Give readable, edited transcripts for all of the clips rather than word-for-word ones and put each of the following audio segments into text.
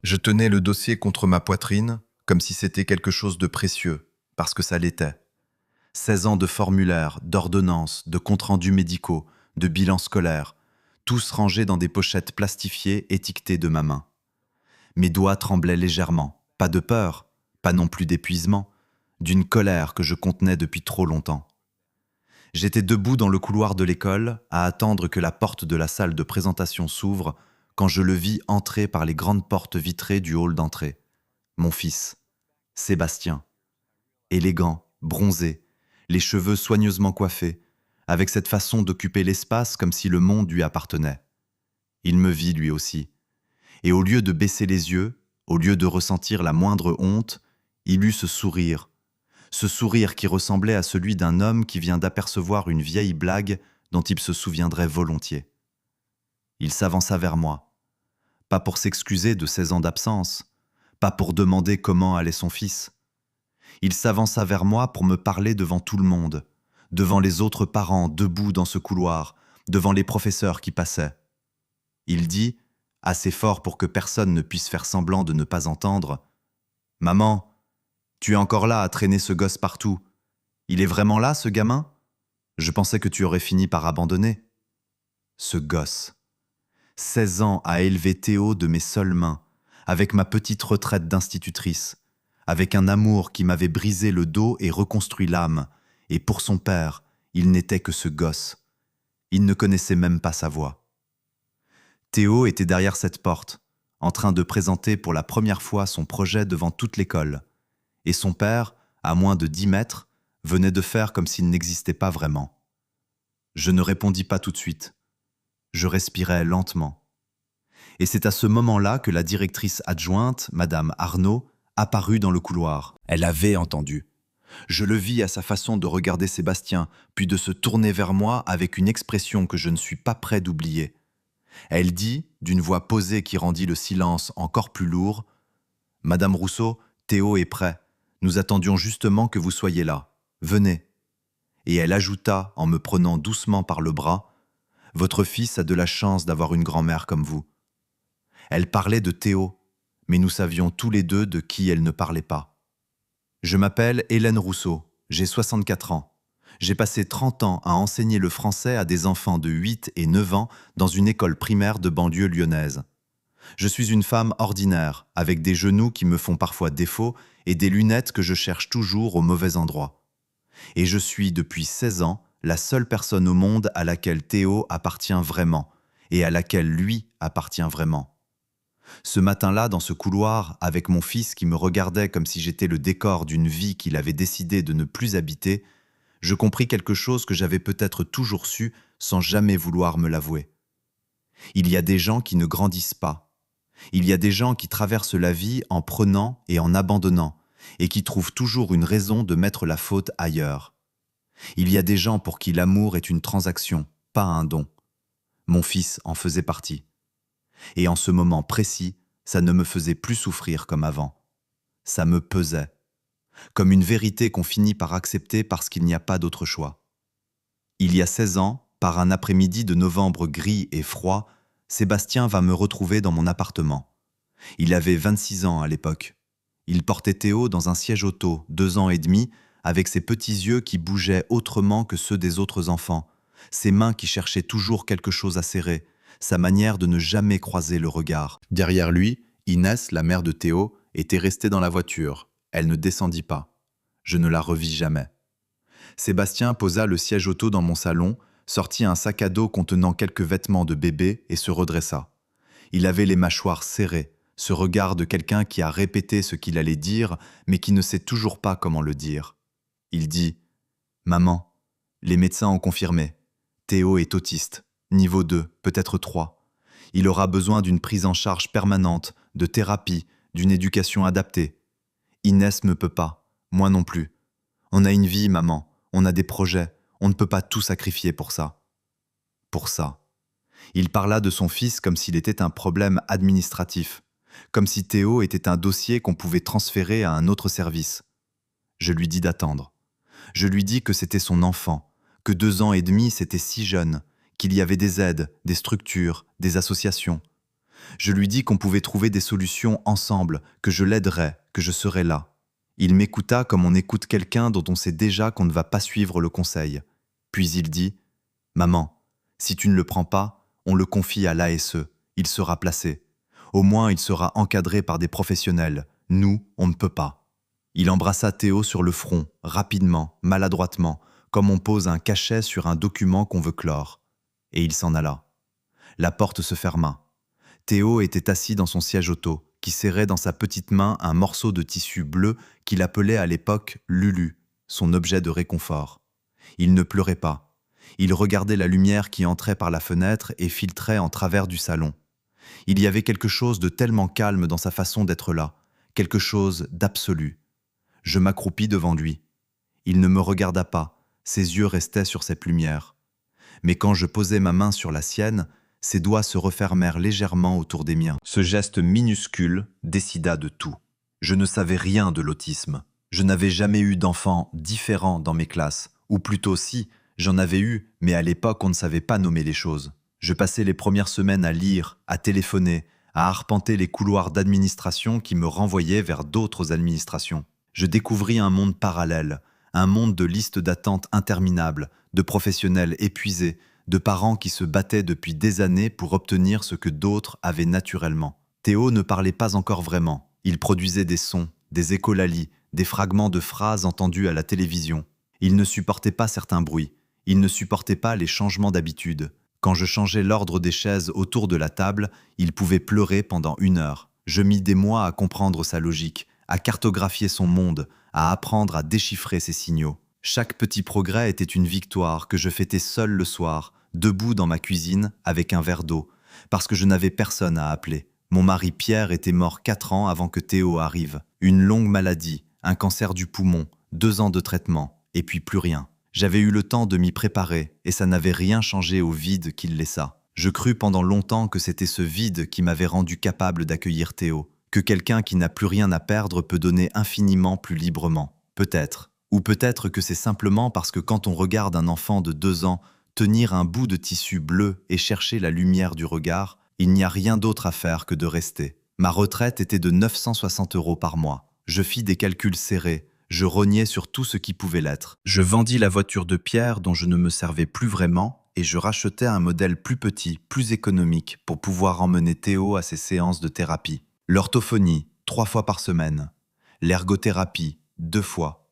Je tenais le dossier contre ma poitrine, comme si c'était quelque chose de précieux, parce que ça l'était. 16 ans de formulaires, d'ordonnances, de comptes rendus médicaux, de bilans scolaires, tous rangés dans des pochettes plastifiées étiquetées de ma main. Mes doigts tremblaient légèrement, pas de peur, pas non plus d'épuisement, d'une colère que je contenais depuis trop longtemps. J'étais debout dans le couloir de l'école, à attendre que la porte de la salle de présentation s'ouvre, quand je le vis entrer par les grandes portes vitrées du hall d'entrée. Mon fils, Sébastien, élégant, bronzé, les cheveux soigneusement coiffés, avec cette façon d'occuper l'espace comme si le monde lui appartenait. Il me vit lui aussi, et au lieu de baisser les yeux, au lieu de ressentir la moindre honte, il eut ce sourire qui ressemblait à celui d'un homme qui vient d'apercevoir une vieille blague dont il se souviendrait volontiers. Il s'avança vers moi, pas pour s'excuser de 16 ans d'absence, pas pour demander comment allait son fils. Il s'avança vers moi pour me parler devant tout le monde, devant les autres parents debout dans ce couloir, devant les professeurs qui passaient. Il dit, assez fort pour que personne ne puisse faire semblant de ne pas entendre, « Maman, tu es encore là à traîner ce gosse partout. Il est vraiment là, ce gamin ? Je pensais que tu aurais fini par abandonner. » Ce gosse. 16 ans à élever Théo de mes seules mains, avec ma petite retraite d'institutrice, avec un amour qui m'avait brisé le dos et reconstruit l'âme, et pour son père, il n'était que ce gosse. Il ne connaissait même pas sa voix. Théo était derrière cette porte, en train de présenter pour la première fois son projet devant toute l'école, et son père, à moins de 10 mètres, venait de faire comme s'il n'existait pas vraiment. Je ne répondis pas tout de suite. Je respirais lentement. Et c'est à ce moment-là que la directrice adjointe, Madame Arnaud, apparut dans le couloir. Elle avait entendu. Je le vis à sa façon de regarder Sébastien, puis de se tourner vers moi avec une expression que je ne suis pas prêt d'oublier. Elle dit, d'une voix posée qui rendit le silence encore plus lourd, « Madame Rousseau, Théo est prêt. Nous attendions justement que vous soyez là. Venez. » Et elle ajouta, en me prenant doucement par le bras, « Votre fils a de la chance d'avoir une grand-mère comme vous. » Elle parlait de Théo, mais nous savions tous les deux de qui elle ne parlait pas. Je m'appelle Hélène Rousseau, j'ai 64 ans. J'ai passé 30 ans à enseigner le français à des enfants de 8 et 9 ans dans une école primaire de banlieue lyonnaise. Je suis une femme ordinaire, avec des genoux qui me font parfois défaut et des lunettes que je cherche toujours au mauvais endroit. Et je suis, depuis 16 ans, la seule personne au monde à laquelle Théo appartient vraiment, et à laquelle lui appartient vraiment. Ce matin-là, dans ce couloir, avec mon fils qui me regardait comme si j'étais le décor d'une vie qu'il avait décidé de ne plus habiter, je compris quelque chose que j'avais peut-être toujours su sans jamais vouloir me l'avouer. Il y a des gens qui ne grandissent pas. Il y a des gens qui traversent la vie en prenant et en abandonnant, et qui trouvent toujours une raison de mettre la faute ailleurs. Il y a des gens pour qui l'amour est une transaction, pas un don. Mon fils en faisait partie. Et en ce moment précis, ça ne me faisait plus souffrir comme avant. Ça me pesait, comme une vérité qu'on finit par accepter parce qu'il n'y a pas d'autre choix. Il y a 16 ans, par un après-midi de novembre gris et froid, Sébastien va me retrouver dans mon appartement. Il avait 26 ans à l'époque. Il portait Théo dans un siège auto, 2 ans et demi, avec ses petits yeux qui bougeaient autrement que ceux des autres enfants, ses mains qui cherchaient toujours quelque chose à serrer, sa manière de ne jamais croiser le regard. Derrière lui, Inès, la mère de Théo, était restée dans la voiture. Elle ne descendit pas. Je ne la revis jamais. Sébastien posa le siège auto dans mon salon, sortit un sac à dos contenant quelques vêtements de bébé et se redressa. Il avait les mâchoires serrées, ce regard de quelqu'un qui a répété ce qu'il allait dire, mais qui ne sait toujours pas comment le dire. Il dit « Maman, les médecins ont confirmé. Théo est autiste. Niveau 2, peut-être 3. Il aura besoin d'une prise en charge permanente, de thérapie, d'une éducation adaptée. Inès ne peut pas, moi non plus. On a une vie, maman, on a des projets, on ne peut pas tout sacrifier pour ça. » Pour ça. Il parla de son fils comme s'il était un problème administratif, comme si Théo était un dossier qu'on pouvait transférer à un autre service. Je lui dis d'attendre. Je lui dis que c'était son enfant, que 2 ans et demi c'était si jeune, qu'il y avait des aides, des structures, des associations. Je lui dis qu'on pouvait trouver des solutions ensemble, que je l'aiderais, que je serais là. Il m'écouta comme on écoute quelqu'un dont on sait déjà qu'on ne va pas suivre le conseil. Puis il dit « Maman, si tu ne le prends pas, on le confie à l'ASE. Il sera placé. Au moins, il sera encadré par des professionnels. Nous, on ne peut pas. » Il embrassa Théo sur le front, rapidement, maladroitement, comme on pose un cachet sur un document qu'on veut clore. Et il s'en alla. La porte se ferma. Théo était assis dans son siège auto, qui serrait dans sa petite main un morceau de tissu bleu qu'il appelait à l'époque Lulu, son objet de réconfort. Il ne pleurait pas. Il regardait la lumière qui entrait par la fenêtre et filtrait en travers du salon. Il y avait quelque chose de tellement calme dans sa façon d'être là, quelque chose d'absolu. Je m'accroupis devant lui. Il ne me regarda pas, ses yeux restaient sur cette lumière. Mais quand je posai ma main sur la sienne, ses doigts se refermèrent légèrement autour des miens. Ce geste minuscule décida de tout. Je ne savais rien de l'autisme. Je n'avais jamais eu d'enfants différents dans mes classes, ou plutôt si, j'en avais eu, mais à l'époque on ne savait pas nommer les choses. Je passais les premières semaines à lire, à téléphoner, à arpenter les couloirs d'administration qui me renvoyaient vers d'autres administrations. Je découvris un monde parallèle, un monde de listes d'attente interminables, de professionnels épuisés, de parents qui se battaient depuis des années pour obtenir ce que d'autres avaient naturellement. Théo ne parlait pas encore vraiment. Il produisait des sons, des écholalies, des fragments de phrases entendues à la télévision. Il ne supportait pas certains bruits. Il ne supportait pas les changements d'habitude. Quand je changeais l'ordre des chaises autour de la table, il pouvait pleurer pendant 1 heure. Je mis des mois à comprendre sa logique, à cartographier son monde, à apprendre à déchiffrer ses signaux. Chaque petit progrès était une victoire que je fêtais seul le soir, debout dans ma cuisine avec un verre d'eau, parce que je n'avais personne à appeler. Mon mari Pierre était mort 4 ans avant que Théo arrive. Une longue maladie, un cancer du poumon, 2 ans de traitement, et puis plus rien. J'avais eu le temps de m'y préparer, et ça n'avait rien changé au vide qu'il laissa. Je crus pendant longtemps que c'était ce vide qui m'avait rendu capable d'accueillir Théo, que quelqu'un qui n'a plus rien à perdre peut donner infiniment plus librement. Peut-être. Ou peut-être que c'est simplement parce que quand on regarde un enfant de 2 ans tenir un bout de tissu bleu et chercher la lumière du regard, il n'y a rien d'autre à faire que de rester. Ma retraite était de 960 € par mois. Je fis des calculs serrés, je rognais sur tout ce qui pouvait l'être. Je vendis la voiture de Pierre dont je ne me servais plus vraiment et je rachetais un modèle plus petit, plus économique pour pouvoir emmener Théo à ses séances de thérapie. L'orthophonie, 3 fois par semaine. L'ergothérapie, 2 fois.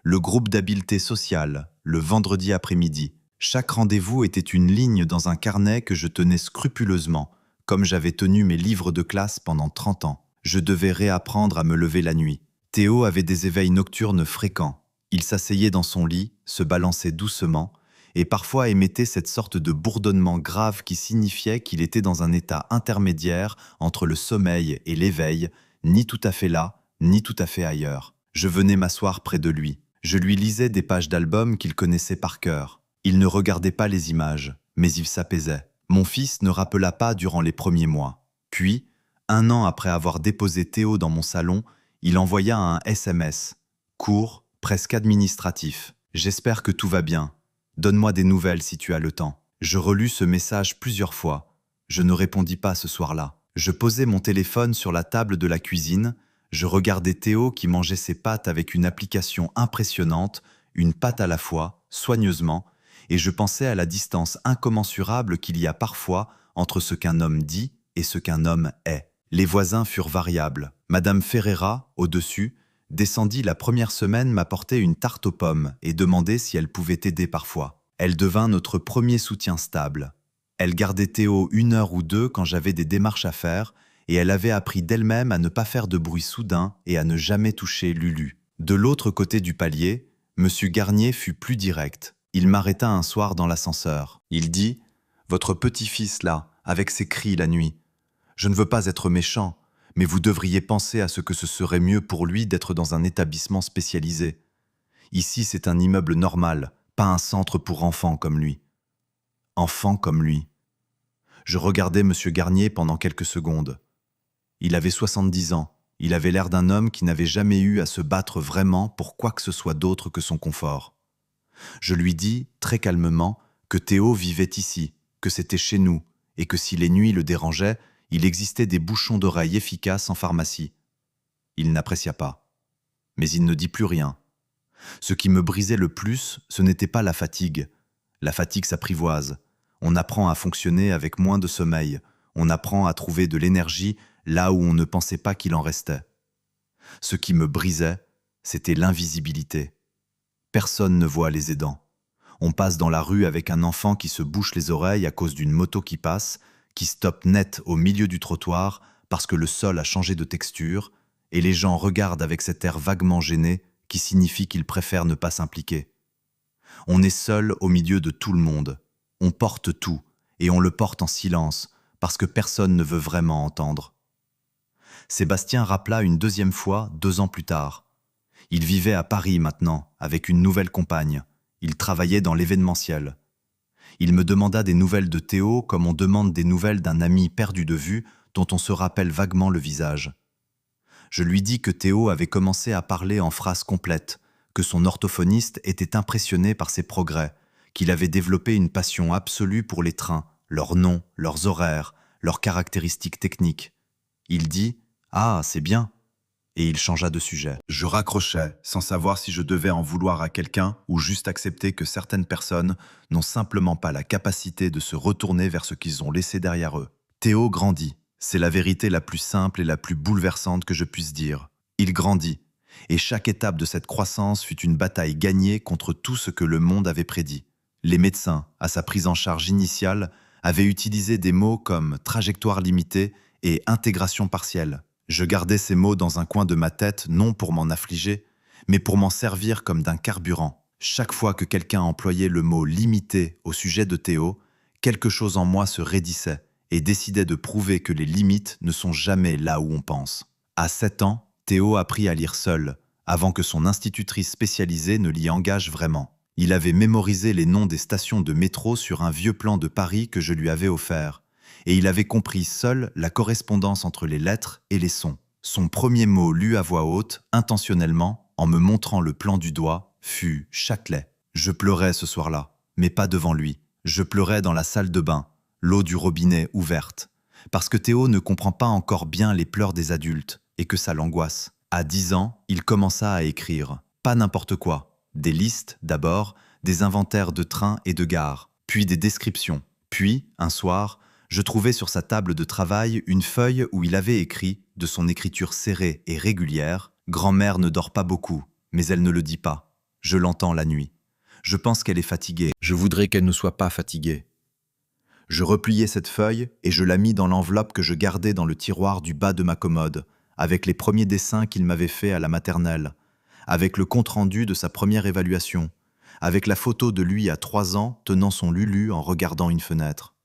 Le groupe d'habileté sociale, le vendredi après-midi. Chaque rendez-vous était une ligne dans un carnet que je tenais scrupuleusement, comme j'avais tenu mes livres de classe pendant 30 ans. Je devais réapprendre à me lever la nuit. Théo avait des éveils nocturnes fréquents. Il s'asseyait dans son lit, se balançait doucement, et parfois émettait cette sorte de bourdonnement grave qui signifiait qu'il était dans un état intermédiaire entre le sommeil et l'éveil, ni tout à fait là, ni tout à fait ailleurs. Je venais m'asseoir près de lui. Je lui lisais des pages d'albums qu'il connaissait par cœur. Il ne regardait pas les images, mais il s'apaisait. Mon fils ne rappela pas durant les premiers mois. Puis, 1 an après avoir déposé Théo dans mon salon, il envoya un SMS, court, presque administratif. « J'espère que tout va bien. Donne-moi des nouvelles si tu as le temps. » Je relus ce message plusieurs fois. Je ne répondis pas ce soir-là. Je posai mon téléphone sur la table de la cuisine. Je regardais Théo qui mangeait ses pâtes avec une application impressionnante, une pâte à la fois, soigneusement, et je pensais à la distance incommensurable qu'il y a parfois entre ce qu'un homme dit et ce qu'un homme est. Les voisins furent variables. Madame Ferreira, au-dessus, descendit la première semaine m'apporter une tarte aux pommes et demandait si elle pouvait aider parfois. Elle devint notre premier soutien stable. Elle gardait Théo 1 heure ou 2 quand j'avais des démarches à faire et elle avait appris d'elle-même à ne pas faire de bruit soudain et à ne jamais toucher Lulu. De l'autre côté du palier, M. Garnier fut plus direct. Il m'arrêta un soir dans l'ascenseur. Il dit « Votre petit-fils là, avec ses cris la nuit. Je ne veux pas être méchant, mais vous devriez penser à ce que ce serait mieux pour lui d'être dans un établissement spécialisé. Ici, c'est un immeuble normal, pas un centre pour enfants comme lui. » Enfant comme lui. Je regardais M. Garnier pendant quelques secondes. Il avait 70 ans. Il avait l'air d'un homme qui n'avait jamais eu à se battre vraiment pour quoi que ce soit d'autre que son confort. Je lui dis, très calmement, que Théo vivait ici, que c'était chez nous, et que si les nuits le dérangeaient, Il existait des bouchons d'oreilles efficaces en pharmacie. Il n'apprécia pas. Mais il ne dit plus rien. Ce qui me brisait le plus, ce n'était pas la fatigue. La fatigue s'apprivoise. On apprend à fonctionner avec moins de sommeil. On apprend à trouver de l'énergie là où on ne pensait pas qu'il en restait. Ce qui me brisait, c'était l'invisibilité. Personne ne voit les aidants. On passe dans la rue avec un enfant qui se bouche les oreilles à cause d'une moto qui passe, qui stoppe net au milieu du trottoir parce que le sol a changé de texture, et les gens regardent avec cet air vaguement gêné qui signifie qu'ils préfèrent ne pas s'impliquer. On est seul au milieu de tout le monde. On porte tout, et on le porte en silence, parce que personne ne veut vraiment entendre. Sébastien rappela une deuxième fois 2 ans plus tard. Il vivait à Paris maintenant, avec une nouvelle compagne. Il travaillait dans l'événementiel. Il me demanda des nouvelles de Théo comme on demande des nouvelles d'un ami perdu de vue dont on se rappelle vaguement le visage. Je lui dis que Théo avait commencé à parler en phrases complètes, que son orthophoniste était impressionné par ses progrès, qu'il avait développé une passion absolue pour les trains, leurs noms, leurs horaires, leurs caractéristiques techniques. Il dit « Ah, c'est bien !» et il changea de sujet. Je raccrochais, sans savoir si je devais en vouloir à quelqu'un ou juste accepter que certaines personnes n'ont simplement pas la capacité de se retourner vers ce qu'ils ont laissé derrière eux. Théo grandit. C'est la vérité la plus simple et la plus bouleversante que je puisse dire. Il grandit, et chaque étape de cette croissance fut une bataille gagnée contre tout ce que le monde avait prédit. Les médecins, à sa prise en charge initiale, avaient utilisé des mots comme « trajectoire limitée » et « intégration partielle ». Je gardais ces mots dans un coin de ma tête, non pour m'en affliger, mais pour m'en servir comme d'un carburant. Chaque fois que quelqu'un employait le mot « limité » au sujet de Théo, quelque chose en moi se raidissait et décidait de prouver que les limites ne sont jamais là où on pense. À 7 ans, Théo apprit à lire seul, avant que son institutrice spécialisée ne l'y engage vraiment. Il avait mémorisé les noms des stations de métro sur un vieux plan de Paris que je lui avais offert, et il avait compris seul la correspondance entre les lettres et les sons. Son premier mot lu à voix haute, intentionnellement, en me montrant le plan du doigt, fut « Châtelet ». Je pleurais ce soir-là, mais pas devant lui. Je pleurais dans la salle de bain, l'eau du robinet ouverte, parce que Théo ne comprend pas encore bien les pleurs des adultes et que ça l'angoisse. À 10 ans, il commença à écrire. Pas n'importe quoi. Des listes, d'abord, des inventaires de trains et de gares, puis des descriptions. Puis, un soir, je trouvai sur sa table de travail une feuille où il avait écrit, de son écriture serrée et régulière, « Grand-mère ne dort pas beaucoup, mais elle ne le dit pas. Je l'entends la nuit. Je pense qu'elle est fatiguée. Je voudrais qu'elle ne soit pas fatiguée. » Je repliai cette feuille et je la mis dans l'enveloppe que je gardais dans le tiroir du bas de ma commode, avec les premiers dessins qu'il m'avait faits à la maternelle, avec le compte-rendu de sa première évaluation, avec la photo de lui à 3 ans tenant son Lulu en regardant une fenêtre.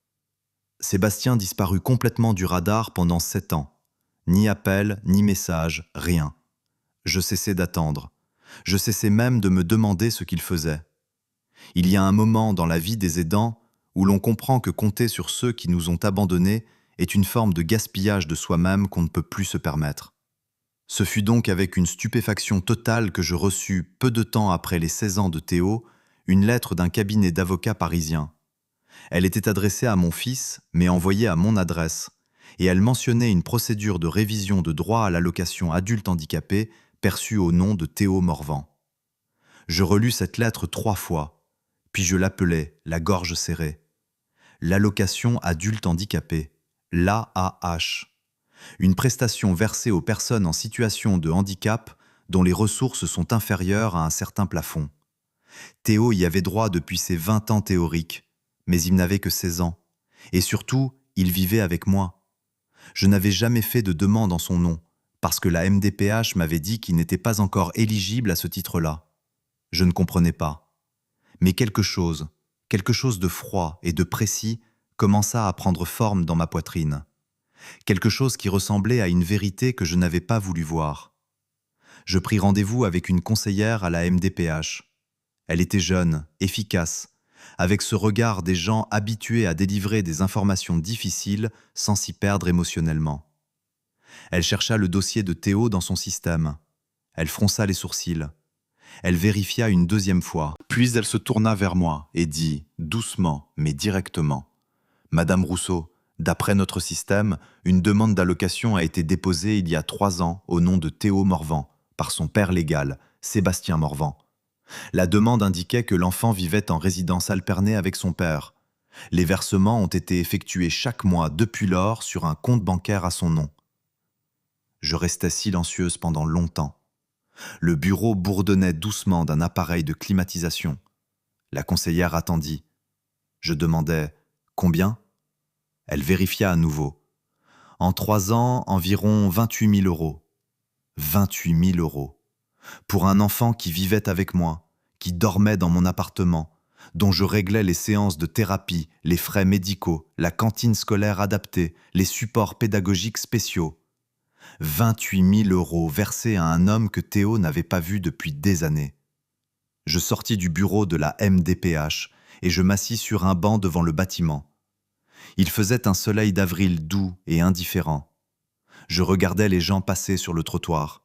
Sébastien disparut complètement du radar pendant 7 ans. Ni appel, ni message, rien. Je cessais d'attendre. Je cessais même de me demander ce qu'il faisait. Il y a un moment dans la vie des aidants où l'on comprend que compter sur ceux qui nous ont abandonnés est une forme de gaspillage de soi-même qu'on ne peut plus se permettre. Ce fut donc avec une stupéfaction totale que je reçus, peu de temps après les 16 ans de Théo, une lettre d'un cabinet d'avocats parisien. Elle était adressée à mon fils, mais envoyée à mon adresse, et elle mentionnait une procédure de révision de droit à l'allocation adulte handicapé perçue au nom de Théo Morvan. Je relus cette lettre 3 fois, puis je l'appelai, la gorge serrée. L'allocation adulte handicapé, l'AAH, une prestation versée aux personnes en situation de handicap dont les ressources sont inférieures à un certain plafond. Théo y avait droit depuis ses 20 ans théoriques, mais il n'avait que 16 ans, et surtout, il vivait avec moi. Je n'avais jamais fait de demande en son nom, parce que la MDPH m'avait dit qu'il n'était pas encore éligible à ce titre-là. Je ne comprenais pas. Mais quelque chose de froid et de précis commença à prendre forme dans ma poitrine. Quelque chose qui ressemblait à une vérité que je n'avais pas voulu voir. Je pris rendez-vous avec une conseillère à la MDPH. Elle était jeune, efficace, avec ce regard des gens habitués à délivrer des informations difficiles sans s'y perdre émotionnellement. Elle chercha le dossier de Théo dans son système. Elle fronça les sourcils. Elle vérifia une 2e fois. Puis elle se tourna vers moi et dit, doucement mais directement, « Madame Rousseau, D'après notre système, une demande d'allocation a été déposée il y a 3 ans au nom de Théo Morvan, par son père légal, Sébastien Morvan. La demande indiquait que l'enfant vivait en résidence alternée avec son père. Les versements ont été effectués chaque mois depuis lors sur un compte bancaire à son nom. Je restais silencieuse pendant longtemps. Le bureau bourdonnait doucement d'un appareil de climatisation. La conseillère attendit. Je demandai « Combien ?» Elle vérifia à nouveau. En 3 ans, environ 28 000 euros. 28 000 euros. Pour un enfant qui vivait avec moi, qui dormait dans mon appartement, dont je réglais les séances de thérapie, les frais médicaux, la cantine scolaire adaptée, les supports pédagogiques spéciaux. 28 000 euros versés à un homme que Théo n'avait pas vu depuis des années. Je sortis du bureau de la MDPH et je m'assis sur un banc devant le bâtiment. Il faisait un soleil d'avril doux et indifférent. Je regardais les gens passer sur le trottoir.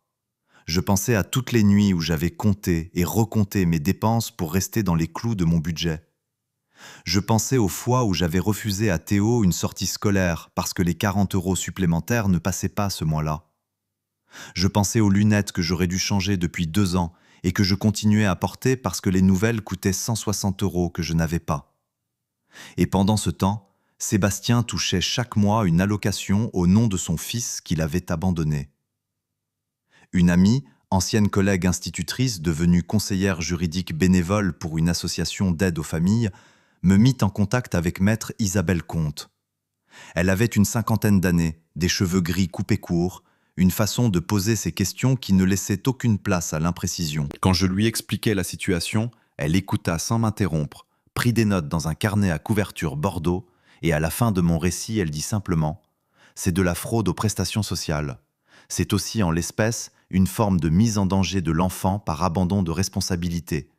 Je pensais à toutes les nuits où j'avais compté et recompté mes dépenses pour rester dans les clous de mon budget. Je pensais aux fois où j'avais refusé à Théo une sortie scolaire parce que les 40 euros supplémentaires ne passaient pas ce mois-là. Je pensais aux lunettes que j'aurais dû changer depuis 2 ans et que je continuais à porter parce que les nouvelles coûtaient 160 euros que je n'avais pas. Et pendant ce temps, Sébastien touchait chaque mois une allocation au nom de son fils qu'il avait abandonné. Une amie, ancienne collègue institutrice devenue conseillère juridique bénévole pour une association d'aide aux familles, me mit en contact avec maître Isabelle Comte. Elle avait une 50aine d'années, des cheveux gris coupés courts, une façon de poser ses questions qui ne laissait aucune place à l'imprécision. Quand je lui expliquai la situation, elle écouta sans m'interrompre, prit des notes dans un carnet à couverture bordeaux, et à la fin de mon récit, elle dit simplement « C'est de la fraude aux prestations sociales. C'est aussi en l'espèce une forme de mise en danger de l'enfant par abandon de responsabilité.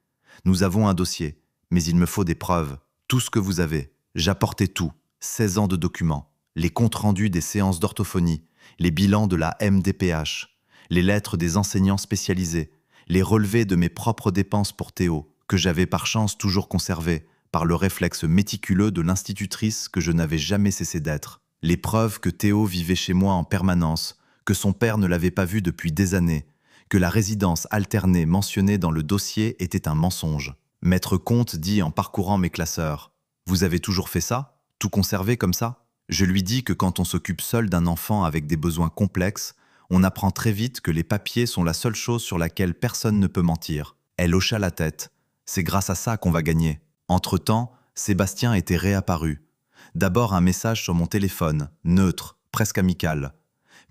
Nous avons un dossier, mais il me faut des preuves. Tout ce que vous avez. J'apportais tout. 16 ans de documents. Les comptes rendus des séances d'orthophonie. Les bilans de la MDPH. Les lettres des enseignants spécialisés. Les relevés de mes propres dépenses pour Théo, que j'avais par chance toujours conservés, par le réflexe méticuleux de l'institutrice que je n'avais jamais cessé d'être. Les preuves que Théo vivait chez moi en permanence, que son père ne l'avait pas vu depuis des années, que la résidence alternée mentionnée dans le dossier était un mensonge. Maître Comte dit en parcourant mes classeurs « Vous avez toujours fait ça? Tout conservé comme ça ?» Je lui dis que quand on s'occupe seul d'un enfant avec des besoins complexes, on apprend très vite que les papiers sont la seule chose sur laquelle personne ne peut mentir. Elle hocha la tête. C'est grâce à ça qu'on va gagner. Entre-temps, Sébastien était réapparu. D'abord un message sur mon téléphone, neutre, presque amical.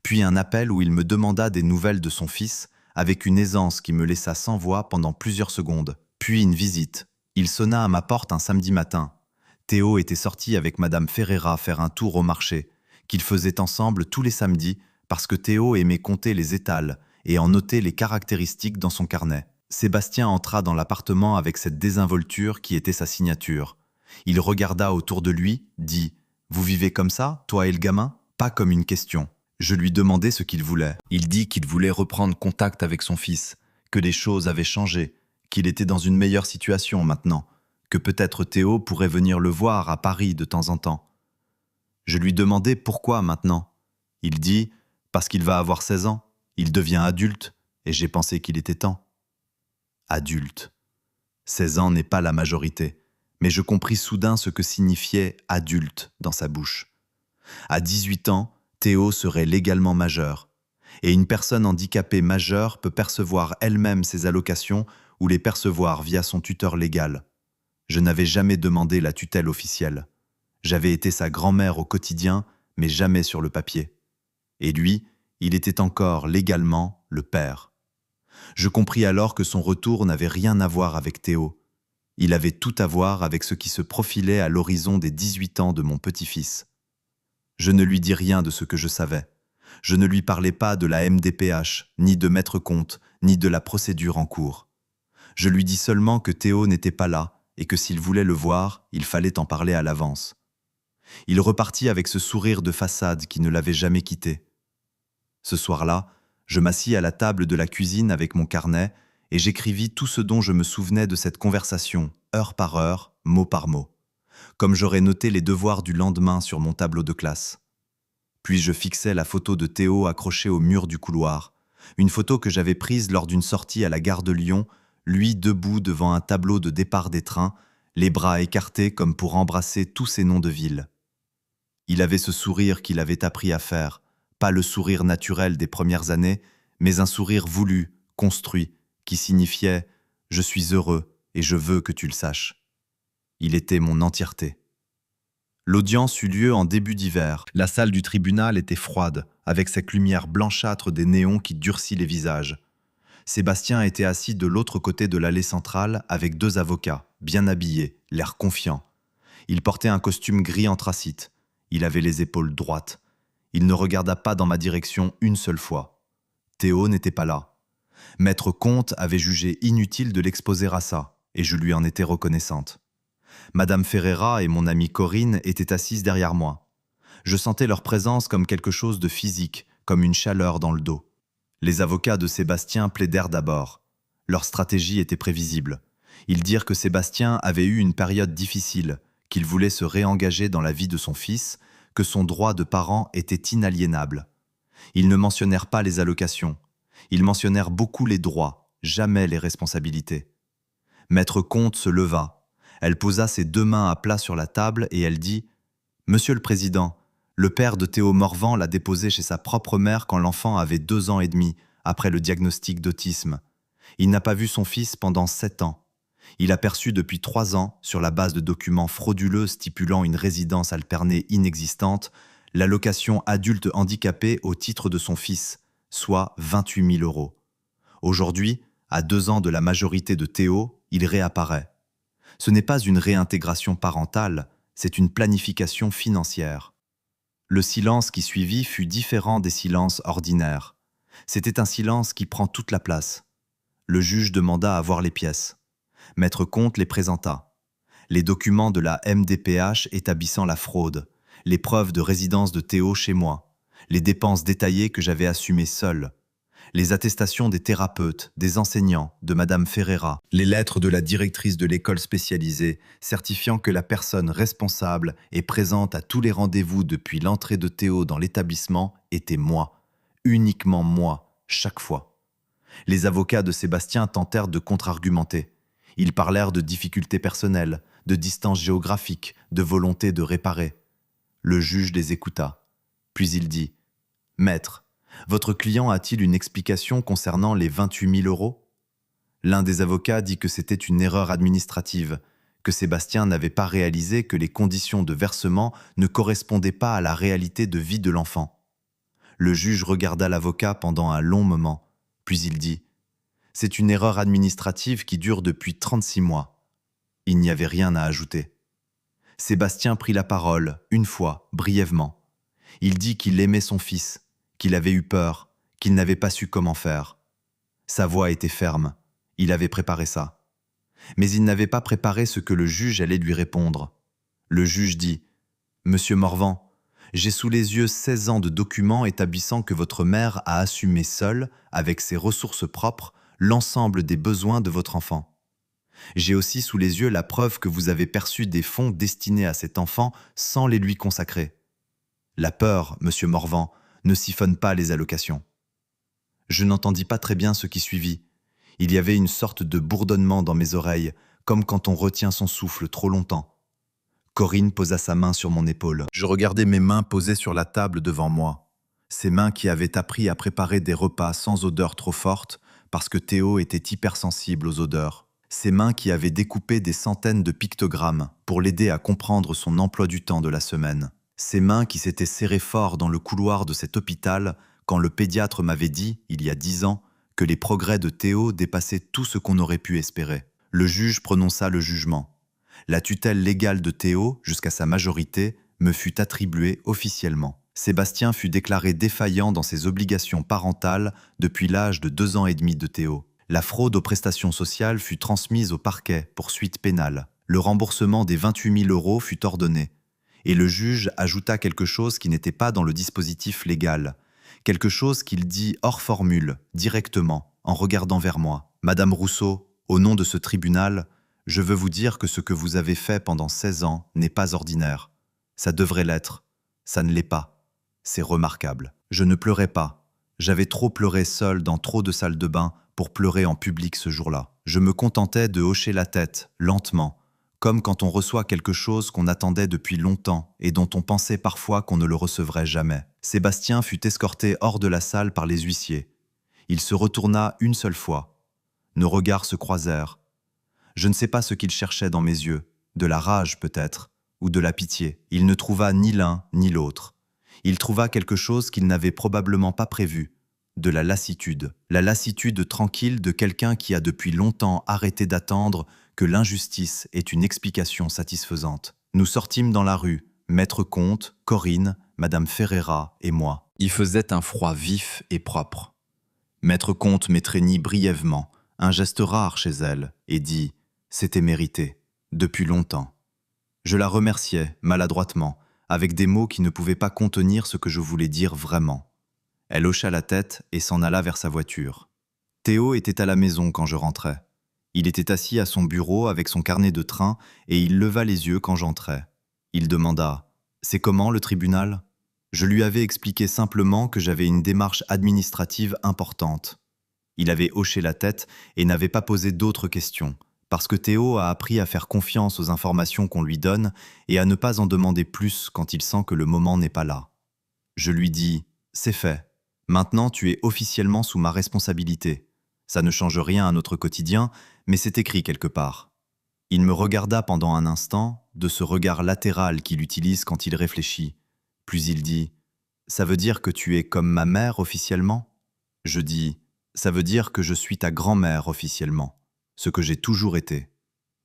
Puis un appel où il me demanda des nouvelles de son fils, avec une aisance qui me laissa sans voix pendant plusieurs secondes. Puis une visite. Il sonna à ma porte un samedi matin. Théo était sorti avec Madame Ferreira faire un tour au marché, qu'ils faisaient ensemble tous les samedis parce que Théo aimait compter les étals et en noter les caractéristiques dans son carnet. Sébastien entra dans l'appartement avec cette désinvolture qui était sa signature. Il regarda autour de lui, dit « Vous vivez comme ça, toi et le gamin ?» Pas comme une question. Je lui demandai ce qu'il voulait. Il dit qu'il voulait reprendre contact avec son fils, que les choses avaient changé, qu'il était dans une meilleure situation maintenant, que peut-être Théo pourrait venir le voir à Paris de temps en temps. Je lui demandai pourquoi maintenant. Il dit « Parce qu'il va avoir 16 ans, il devient adulte, et j'ai pensé qu'il était temps. » Adulte. 16 ans n'est pas la majorité, mais je compris soudain ce que signifiait « adulte » dans sa bouche. À 18 ans, Théo serait légalement majeur, et une personne handicapée majeure peut percevoir elle-même ses allocations ou les percevoir via son tuteur légal. Je n'avais jamais demandé la tutelle officielle. J'avais été sa grand-mère au quotidien, mais jamais sur le papier. Et lui, il était encore légalement le père. Je compris alors que son retour n'avait rien à voir avec Théo. Il avait tout à voir avec ce qui se profilait à l'horizon des 18 ans de mon petit-fils. Je ne lui dis rien de ce que je savais. Je ne lui parlais pas de la MDPH, ni de Maître Comte, ni de la procédure en cours. Je lui dis seulement que Théo n'était pas là et que s'il voulait le voir, il fallait en parler à l'avance. Il repartit avec ce sourire de façade qui ne l'avait jamais quitté. Ce soir-là, je m'assis à la table de la cuisine avec mon carnet et j'écrivis tout ce dont je me souvenais de cette conversation, heure par heure, mot par mot. comme j'aurais noté les devoirs du lendemain sur mon tableau de classe. Puis je fixais la photo de Théo accrochée au mur du couloir, une photo que j'avais prise lors d'une sortie à la gare de Lyon, lui debout devant un tableau de départ des trains, les bras écartés comme pour embrasser tous ces noms de villes. Il avait ce sourire qu'il avait appris à faire, pas le sourire naturel des premières années, mais un sourire voulu, construit, qui signifiait « je suis heureux et je veux que tu le saches ». Il était mon entièreté. L'audience eut lieu en début d'hiver. La salle du tribunal était froide, avec cette lumière blanchâtre des néons qui durcit les visages. Sébastien était assis de l'autre côté de l'allée centrale avec 2 avocats, bien habillés, l'air confiants. Il portait un costume gris anthracite. Il avait les épaules droites. Il ne regarda pas dans ma direction une seule fois. Théo n'était pas là. Maître Comte avait jugé inutile de l'exposer à ça, et je lui en étais reconnaissante. Madame Ferreira et mon amie Corinne étaient assises derrière moi. Je sentais leur présence comme quelque chose de physique, comme une chaleur dans le dos. Les avocats de Sébastien plaidèrent d'abord. Leur stratégie était prévisible. Ils dirent que Sébastien avait eu une période difficile, qu'il voulait se réengager dans la vie de son fils, que son droit de parent était inaliénable. Ils ne mentionnèrent pas les allocations. Ils mentionnèrent beaucoup les droits, jamais les responsabilités. Maître Comte se leva. Elle posa ses 2 mains à plat sur la table et elle dit « Monsieur le Président, le père de Théo Morvan l'a déposé chez sa propre mère quand l'enfant avait 2 ans et demi, après le diagnostic d'autisme. Il n'a pas vu son fils pendant 7 ans. Il a perçu depuis 3 ans, sur la base de documents frauduleux stipulant une résidence alternée inexistante, l'allocation adulte handicapé au titre de son fils, soit 28 000 €. Aujourd'hui, à 2 ans de la majorité de Théo, il réapparaît. Ce n'est pas une réintégration parentale, c'est une planification financière. » Le silence qui suivit fut différent des silences ordinaires. C'était un silence qui prend toute la place. Le juge demanda à voir les pièces. Maître Comte les présenta. Les documents de la MDPH établissant la fraude, les preuves de résidence de Théo chez moi, les dépenses détaillées que j'avais assumées seul, les attestations des thérapeutes, des enseignants, de Madame Ferreira, les lettres de la directrice de l'école spécialisée certifiant que la personne responsable et présente à tous les rendez-vous depuis l'entrée de Théo dans l'établissement était moi, uniquement moi, chaque fois. Les avocats de Sébastien tentèrent de contre-argumenter. Ils parlèrent de difficultés personnelles, de distance géographique, de volonté de réparer. Le juge les écouta. Puis il dit « Maître, votre client a-t-il une explication concernant les 28 000 €? L'un des avocats dit que c'était une erreur administrative, que Sébastien n'avait pas réalisé que les conditions de versement ne correspondaient pas à la réalité de vie de l'enfant. Le juge regarda l'avocat pendant un long moment, puis il dit « C'est une erreur administrative qui dure depuis 36 mois. » Il n'y avait rien à ajouter. Sébastien prit la parole, une fois, brièvement. Il dit qu'il aimait son fils, qu'il avait eu peur, qu'il n'avait pas su comment faire. Sa voix était ferme, il avait préparé ça. Mais il n'avait pas préparé ce que le juge allait lui répondre. Le juge dit « Monsieur Morvan, j'ai sous les yeux 16 ans de documents établissant que votre mère a assumé seule, avec ses ressources propres, l'ensemble des besoins de votre enfant. J'ai aussi sous les yeux la preuve que vous avez perçu des fonds destinés à cet enfant sans les lui consacrer. La peur, monsieur Morvan, ne siphonne pas les allocations. » Je n'entendis pas très bien ce qui suivit. Il y avait une sorte de bourdonnement dans mes oreilles, comme quand on retient son souffle trop longtemps. Corinne posa sa main sur mon épaule. Je regardais mes mains posées sur la table devant moi. Ces mains qui avaient appris à préparer des repas sans odeur trop forte, parce que Théo était hypersensible aux odeurs. Ces mains qui avaient découpé des centaines de pictogrammes pour l'aider à comprendre son emploi du temps de la semaine. Ces mains qui s'étaient serrées fort dans le couloir de cet hôpital quand le pédiatre m'avait dit, il y a 10 ans, que les progrès de Théo dépassaient tout ce qu'on aurait pu espérer. Le juge prononça le jugement. La tutelle légale de Théo, jusqu'à sa majorité, me fut attribuée officiellement. Sébastien fut déclaré défaillant dans ses obligations parentales depuis l'âge de 2 ans et demi de Théo. La fraude aux prestations sociales fut transmise au parquet pour suite pénale. Le remboursement des 28 000 € fut ordonné. Et le juge ajouta quelque chose qui n'était pas dans le dispositif légal, quelque chose qu'il dit hors formule, directement, en regardant vers moi. « Madame Rousseau, au nom de ce tribunal, Je veux vous dire que ce que vous avez fait pendant 16 ans n'est pas ordinaire. Ça devrait l'être. Ça ne l'est pas. C'est remarquable. Je ne pleurais pas. J'avais trop pleuré seul dans trop de salles de bain pour pleurer en public ce jour-là. Je me contentais de hocher la tête, lentement, comme quand on reçoit quelque chose qu'on attendait depuis longtemps et dont on pensait parfois qu'on ne le recevrait jamais. Sébastien fut escorté hors de la salle par les huissiers. Il se retourna une seule fois. Nos regards se croisèrent. Je ne sais pas ce qu'il cherchait dans mes yeux, de la rage peut-être, ou de la pitié. Il ne trouva ni l'un ni l'autre. Il trouva quelque chose qu'il n'avait probablement pas prévu, de la lassitude tranquille de quelqu'un qui a depuis longtemps arrêté d'attendre que l'injustice ait une explication satisfaisante. Nous sortîmes dans la rue, Maître Comte, Corinne, Madame Ferreira et moi. Il faisait un froid vif et propre. Maître Comte m'étreignit brièvement, un geste rare chez elle, et dit « C'était mérité, depuis longtemps ». Je la remerciai, maladroitement, avec des mots qui ne pouvaient pas contenir ce que je voulais dire vraiment. Elle hocha la tête et s'en alla vers sa voiture. Théo était à la maison quand je rentrais. Il était assis à son bureau avec son carnet de train et il leva les yeux quand j'entrais. Il demanda « C'est comment le tribunal ?» Je lui avais expliqué simplement que j'avais une démarche administrative importante. Il avait hoché la tête et n'avait pas posé d'autres questions, parce que Théo a appris à faire confiance aux informations qu'on lui donne et à ne pas en demander plus quand il sent que le moment n'est pas là. Je lui dis « C'est fait. Maintenant, tu es officiellement sous ma responsabilité. Ça ne change rien à notre quotidien, mais c'est écrit quelque part. » Il me regarda pendant un instant, de ce regard latéral qu'il utilise quand il réfléchit. Puis il dit « Ça veut dire que tu es comme ma mère officiellement ?» Je dis « Ça veut dire que je suis ta grand-mère officiellement, ce que j'ai toujours été. »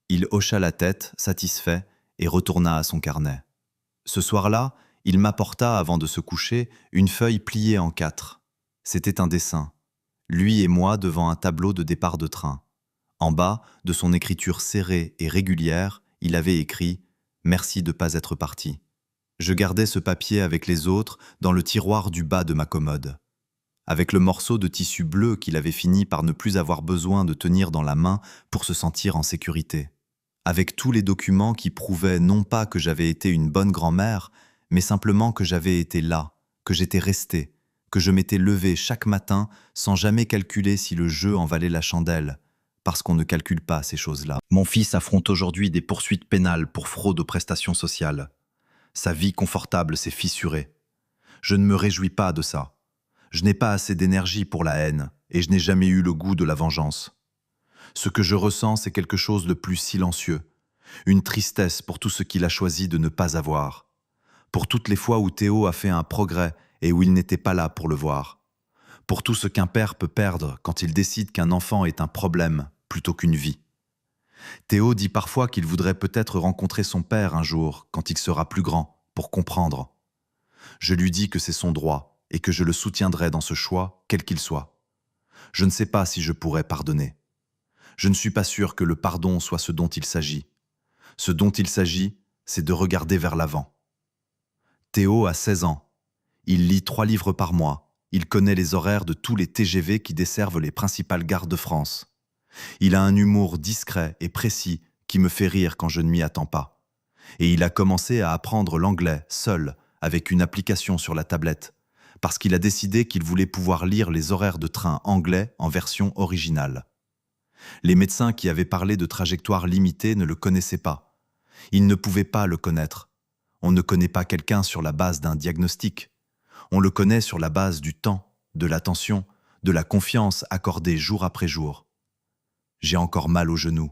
Il hocha la tête, satisfait, et retourna à son carnet. Ce soir-là, il m'apporta, avant de se coucher, une feuille pliée en 4. C'était un dessin. Lui et moi devant un tableau de départ de train. En bas, de son écriture serrée et régulière, il avait écrit « Merci de ne pas être parti ». Je gardais ce papier avec les autres dans le tiroir du bas de ma commode. Avec le morceau de tissu bleu qu'il avait fini par ne plus avoir besoin de tenir dans la main pour se sentir en sécurité. Avec tous les documents qui prouvaient non pas que j'avais été une bonne grand-mère, mais simplement que j'avais été là, que j'étais resté, que je m'étais levé chaque matin sans jamais calculer si le jeu en valait la chandelle, parce qu'on ne calcule pas ces choses-là. Mon fils affronte aujourd'hui des poursuites pénales pour fraude aux prestations sociales. Sa vie confortable s'est fissurée. Je ne me réjouis pas de ça. Je n'ai pas assez d'énergie pour la haine, et je n'ai jamais eu le goût de la vengeance. Ce que je ressens, c'est quelque chose de plus silencieux, une tristesse pour tout ce qu'il a choisi de ne pas avoir, pour toutes les fois où Théo a fait un progrès et où il n'était pas là pour le voir, pour tout ce qu'un père peut perdre quand il décide qu'un enfant est un problème plutôt qu'une vie. Théo dit parfois qu'il voudrait peut-être rencontrer son père un jour, quand il sera plus grand, pour comprendre. Je lui dis que c'est son droit et que je le soutiendrai dans ce choix, quel qu'il soit. Je ne sais pas si je pourrais pardonner. Je ne suis pas sûr que le pardon soit ce dont il s'agit. Ce dont il s'agit, c'est de regarder vers l'avant. Théo a 16 ans. Il lit 3 livres par mois. Il connaît les horaires de tous les TGV qui desservent les principales gares de France. Il a un humour discret et précis qui me fait rire quand je ne m'y attends pas. Et il a commencé à apprendre l'anglais, seul, avec une application sur la tablette, parce qu'il a décidé qu'il voulait pouvoir lire les horaires de train anglais en version originale. Les médecins qui avaient parlé de trajectoire limitée ne le connaissaient pas. Ils ne pouvaient pas le connaître. On ne connaît pas quelqu'un sur la base d'un diagnostic. On le connaît sur la base du temps, de l'attention, de la confiance accordée jour après jour. J'ai encore mal aux genoux.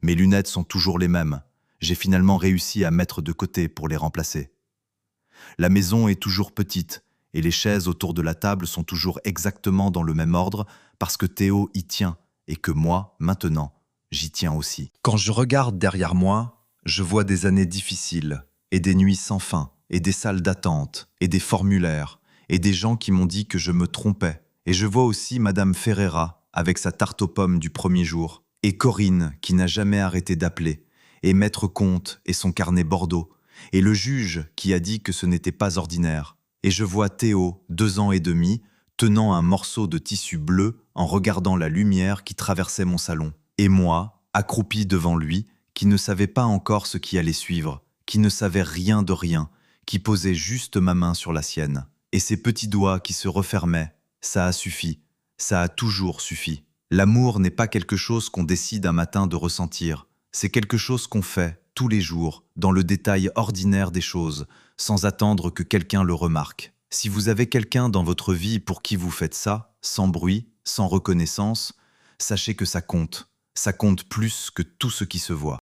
Mes lunettes sont toujours les mêmes. J'ai finalement réussi à mettre de côté pour les remplacer. La maison est toujours petite et les chaises autour de la table sont toujours exactement dans le même ordre parce que Théo y tient et que moi, maintenant, j'y tiens aussi. Quand je regarde derrière moi, je vois des années difficiles et des nuits sans fin et des salles d'attente et des formulaires et des gens qui m'ont dit que je me trompais. Et je vois aussi Madame Ferreira avec sa tarte aux pommes du premier jour et Corinne qui n'a jamais arrêté d'appeler et Maître Comte et son carnet Bordeaux et le juge qui a dit que ce n'était pas ordinaire. Et je vois Théo, 2 ans et demi, tenant un morceau de tissu bleu en regardant la lumière qui traversait mon salon. Et moi, accroupi devant lui, qui ne savait pas encore ce qui allait suivre, qui ne savait rien de rien, qui posait juste ma main sur la sienne. Et ses petits doigts qui se refermaient, ça a suffi, ça a toujours suffi. L'amour n'est pas quelque chose qu'on décide un matin de ressentir, c'est quelque chose qu'on fait tous les jours, dans le détail ordinaire des choses, sans attendre que quelqu'un le remarque. Si vous avez quelqu'un dans votre vie pour qui vous faites ça, sans bruit, sans reconnaissance, sachez que ça compte plus que tout ce qui se voit.